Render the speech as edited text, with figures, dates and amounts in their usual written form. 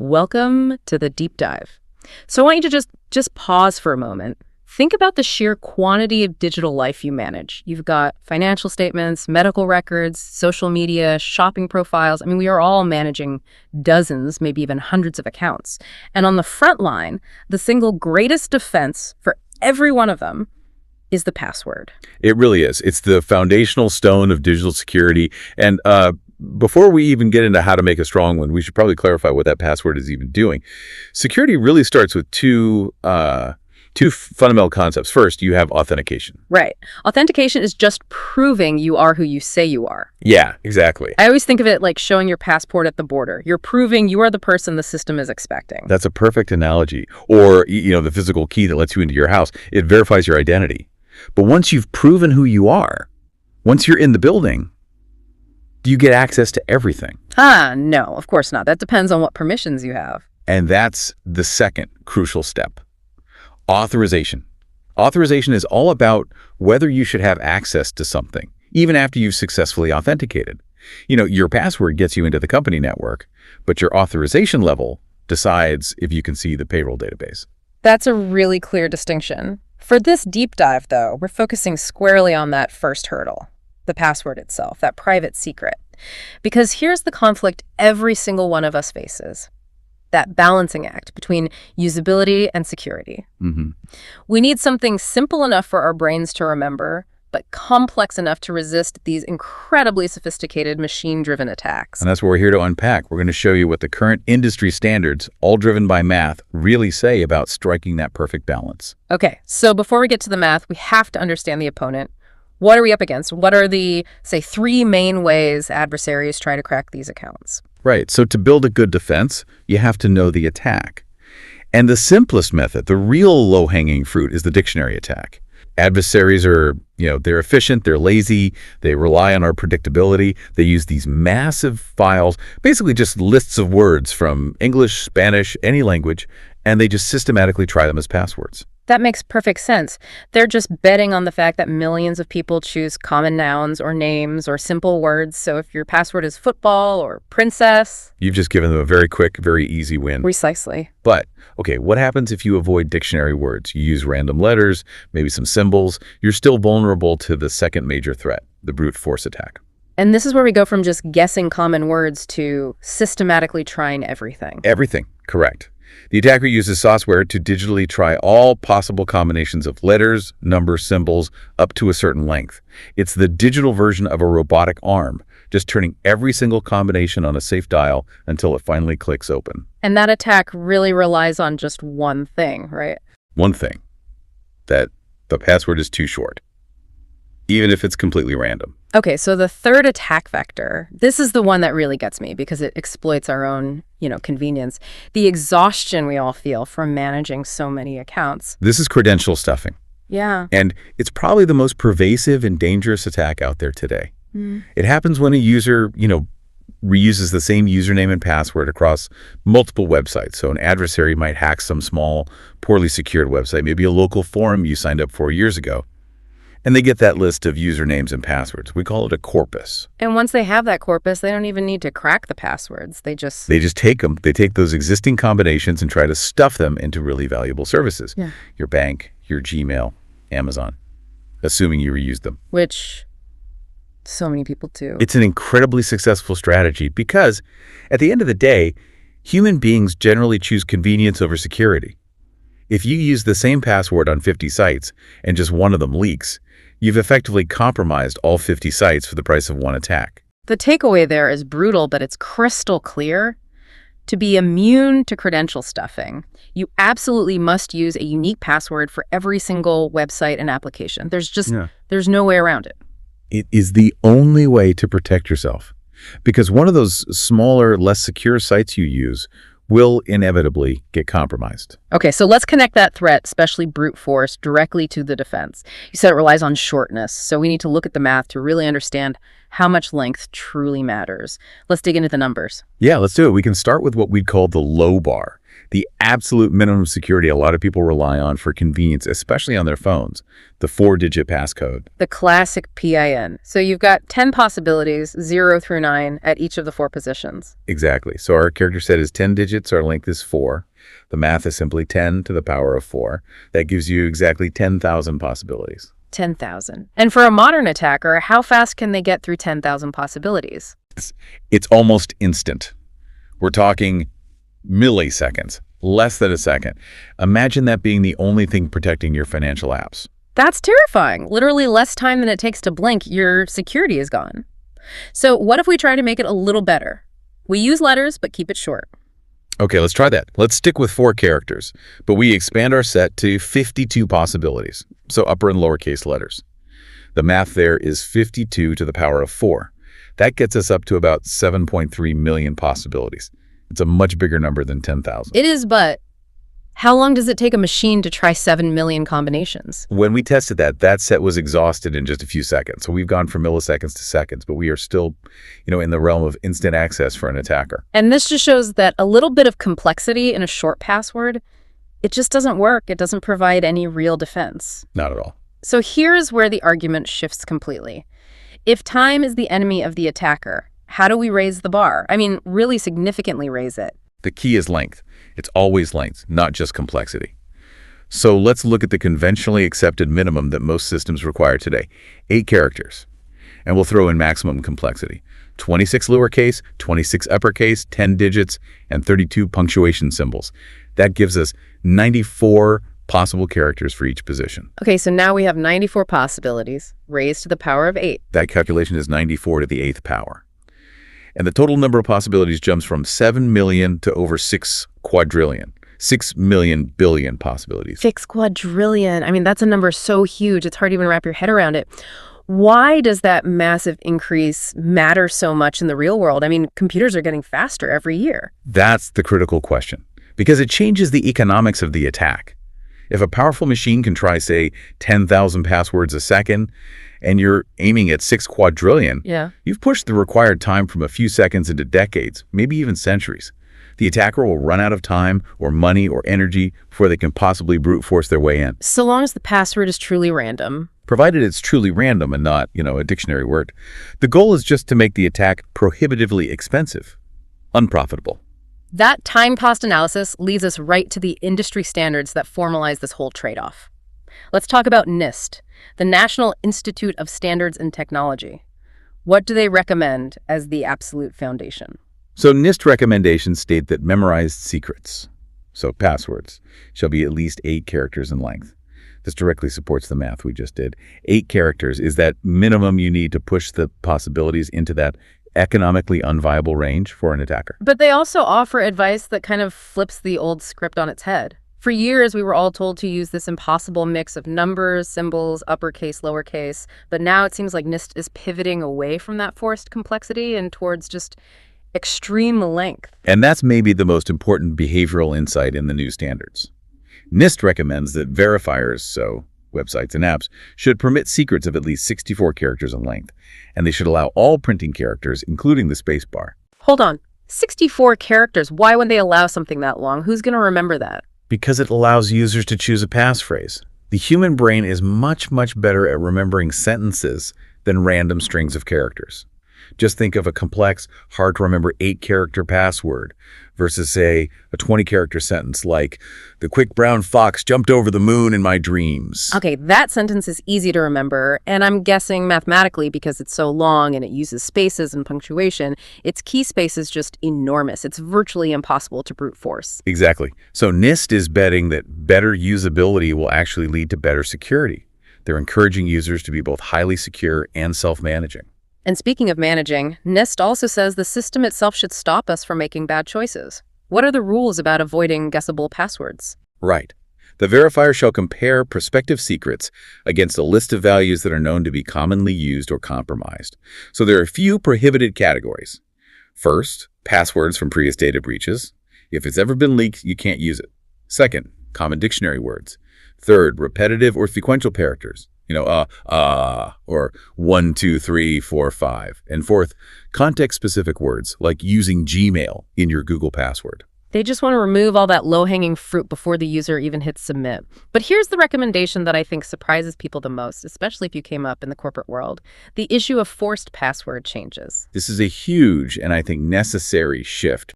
Welcome to the deep dive. So I want you to just pause for a moment. Think about the sheer quantity of digital life you manage. You've got financial statements, medical records, social media, shopping profiles. I mean, we are all managing dozens, maybe even hundreds of accounts. And on the front line, the single greatest defense for every one of them is the password. It really is. It's the foundational stone of digital security. And before we even get into how to make a strong one, we should probably clarify what that password is even doing. Security really starts with two fundamental concepts. First, you have authentication. Right. Authentication is just proving you are who you say you are. Yeah, exactly. I always think of it like showing your passport at the border. You're proving you are the person the system is expecting. That's a perfect analogy. Or, the physical key that lets you into your house. It verifies your identity. But once you've proven who you are, once you're in the building, do you get access to everything? No, of course not. That depends on what permissions you have. And that's the second crucial step. Authorization. Authorization is all about whether you should have access to something, even after you've successfully authenticated. Your password gets you into the company network, but your authorization level decides if you can see the payroll database. That's a really clear distinction. For this deep dive, though, we're focusing squarely on that first hurdle, the password itself, that private secret. Because here's the conflict every single one of us faces. That balancing act between usability and security. Mm-hmm. We need something simple enough for our brains to remember, but complex enough to resist these incredibly sophisticated machine-driven attacks. And that's what we're here to unpack. We're going to show you what the current industry standards, all driven by math, really say about striking that perfect balance. Okay, so before we get to the math, we have to understand the opponent. What are we up against? What are the, say, three main ways adversaries try to crack these accounts? Right. So to build a good defense, you have to know the attack. And the simplest method, the real low-hanging fruit, is the dictionary attack. Adversaries are, they're efficient, they're lazy, they rely on our predictability. They use these massive files, basically just lists of words from English, Spanish, any language, and they just systematically try them as passwords. That makes perfect sense. They're just betting on the fact that millions of people choose common nouns or names or simple words. So if your password is football or princess... You've just given them a very quick, very easy win. Precisely. But, okay, what happens if you avoid dictionary words? You use random letters, maybe some symbols. You're still vulnerable to the second major threat, the brute force attack. And this is where we go from just guessing common words to systematically trying everything. Everything, correct. The attacker uses software to digitally try all possible combinations of letters, numbers, symbols, up to a certain length. It's the digital version of a robotic arm, just turning every single combination on a safe dial until it finally clicks open. And that attack really relies on just one thing, right? One thing, that the password is too short, even if it's completely random. Okay, so the third attack vector, this is the one that really gets me because it exploits our own, convenience. The exhaustion we all feel from managing so many accounts. This is credential stuffing. Yeah. And it's probably the most pervasive and dangerous attack out there today. It happens when a user, reuses the same username and password across multiple websites. So an adversary might hack some small, poorly secured website, maybe a local forum you signed up for years ago. And they get that list of usernames and passwords. We call it a corpus. And once they have that corpus, they don't even need to crack the passwords. They just take them. They take those existing combinations and try to stuff them into really valuable services. Yeah. Your bank, your Gmail, Amazon, assuming you reused them. Which so many people do. It's an incredibly successful strategy because at the end of the day, human beings generally choose convenience over security. If you use the same password on 50 sites and just one of them leaks, you've effectively compromised all 50 sites for the price of one attack. The takeaway there is brutal, but it's crystal clear. To be immune to credential stuffing, you absolutely must use a unique password for every single website and application. There's no way around it. It is the only way to protect yourself because one of those smaller, less secure sites you use will inevitably get compromised. Okay, so let's connect that threat, especially brute force, directly to the defense. You said it relies on shortness, so we need to look at the math to really understand how much length truly matters. Let's dig into the numbers. Yeah, let's do it. We can start with what we'd call the low bar. The absolute minimum security a lot of people rely on for convenience, especially on their phones, the 4-digit passcode. The classic PIN. So you've got 10 possibilities, 0 through 9, at each of the 4 positions. Exactly. So our character set is 10 digits, our length is 4. The math is simply 10 to the power of 4. That gives you exactly 10,000 possibilities. 10,000. And for a modern attacker, how fast can they get through 10,000 possibilities? It's almost instant. We're talking milliseconds, less than a second. Imagine that being the only thing protecting your financial apps. That's terrifying. Literally less time than it takes to blink, your security is gone. So what if we try to make it a little better? We use letters, but keep it short. Okay, let's try that. Let's stick with 4 characters, but we expand our set to 52 possibilities, so upper and lowercase letters. The math there is 52 to the power of 4. That gets us up to about 7.3 million possibilities. It's a much bigger number than 10,000. It is, but how long does it take a machine to try 7 million combinations? When we tested that set was exhausted in just a few seconds. So we've gone from milliseconds to seconds, but we are still, in the realm of instant access for an attacker. And this just shows that a little bit of complexity in a short password, it just doesn't work. It doesn't provide any real defense. Not at all. So here's where the argument shifts completely. If time is the enemy of the attacker, how do we raise the bar? I mean, really significantly raise it. The key is length. It's always length, not just complexity. So let's look at the conventionally accepted minimum that most systems require today, 8 characters. And we'll throw in maximum complexity, 26 lowercase, 26 uppercase, 10 digits, and 32 punctuation symbols. That gives us 94 possible characters for each position. Okay, so now we have 94 possibilities, raised to the power of 8. That calculation is 94 to the 8th power. And the total number of possibilities jumps from 7 million to over 6 quadrillion. 6 million billion possibilities. 6 quadrillion. I mean, that's a number so huge, it's hard to even wrap your head around it. Why does that massive increase matter so much in the real world? I mean, computers are getting faster every year. That's the critical question, because it changes the economics of the attack. If a powerful machine can try, say, 10,000 passwords a second, and you're aiming at 6 quadrillion, you've pushed the required time from a few seconds into decades, maybe even centuries. The attacker will run out of time or money or energy before they can possibly brute force their way in. So long as the password is truly random. Provided it's truly random and not, a dictionary word. The goal is just to make the attack prohibitively expensive, unprofitable. That time cost analysis leads us right to the industry standards that formalize this whole trade-off. Let's talk about NIST, the National Institute of Standards and Technology. What do they recommend as the absolute foundation? So NIST recommendations state that memorized secrets, so passwords, shall be at least 8 characters in length. This directly supports the math we just did. 8 characters is that minimum you need to push the possibilities into that economically unviable range for an attacker. But they also offer advice that kind of flips the old script on its head. For years, we were all told to use this impossible mix of numbers, symbols, uppercase, lowercase, but now it seems like NIST is pivoting away from that forced complexity and towards just extreme length. And that's maybe the most important behavioral insight in the new standards. NIST recommends that verifiers, so websites and apps, should permit secrets of at least 64 characters in length, and they should allow all printing characters, including the spacebar. Hold on. 64 characters? Why would they allow something that long? Who's going to remember that? Because it allows users to choose a passphrase. The human brain is much, much better at remembering sentences than random strings of characters. Just think of a complex, hard-to-remember 8-character password versus, say, a 20-character sentence like, "The quick brown fox jumped over the moon in my dreams." Okay, that sentence is easy to remember, and I'm guessing mathematically because it's so long and it uses spaces and punctuation, its key space is just enormous. It's virtually impossible to brute force. Exactly. So NIST is betting that better usability will actually lead to better security. They're encouraging users to be both highly secure and self-managing. And speaking of managing, NIST also says the system itself should stop us from making bad choices. What are the rules about avoiding guessable passwords? Right. The verifier shall compare prospective secrets against a list of values that are known to be commonly used or compromised. So there are a few prohibited categories. First, passwords from previous data breaches. If it's ever been leaked, you can't use it. Second, common dictionary words. Third, repetitive or sequential characters. Or 1, 2, 3, 4, 5. And fourth, context-specific words like using Gmail in your Google password. They just want to remove all that low-hanging fruit before the user even hits submit. But here's the recommendation that I think surprises people the most, especially if you came up in the corporate world: the issue of forced password changes. This is a huge and I think necessary shift